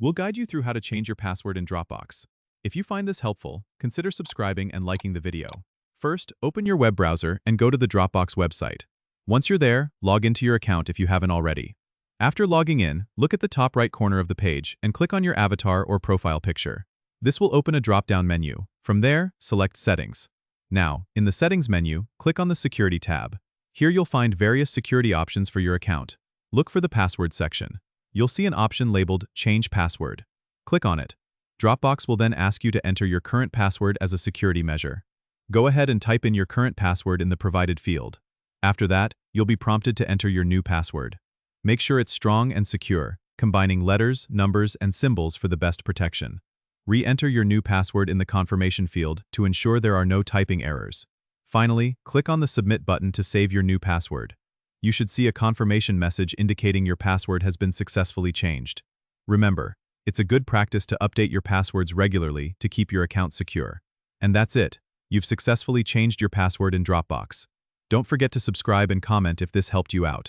We'll guide you through how to change your password in Dropbox. If you find this helpful, consider subscribing and liking the video. First, open your web browser and go to the Dropbox website. Once you're there, log into your account if you haven't already. After logging in, look at the top right corner of the page and click on your avatar or profile picture. This will open a drop-down menu. From there, select Settings. Now, in the Settings menu, click on the Security tab. Here you'll find various security options for your account. Look for the Password section. You'll see an option labeled Change Password. Click on it. Dropbox will then ask you to enter your current password as a security measure. Go ahead and type in your current password in the provided field. After that, you'll be prompted to enter your new password. Make sure it's strong and secure, combining letters, numbers, and symbols for the best protection. Re-enter your new password in the confirmation field to ensure there are no typing errors. Finally, click on the Submit button to save your new password. You should see a confirmation message indicating your password has been successfully changed. Remember, it's a good practice to update your passwords regularly to keep your account secure. And that's it. You've successfully changed your password in Dropbox. Don't forget to subscribe and comment if this helped you out.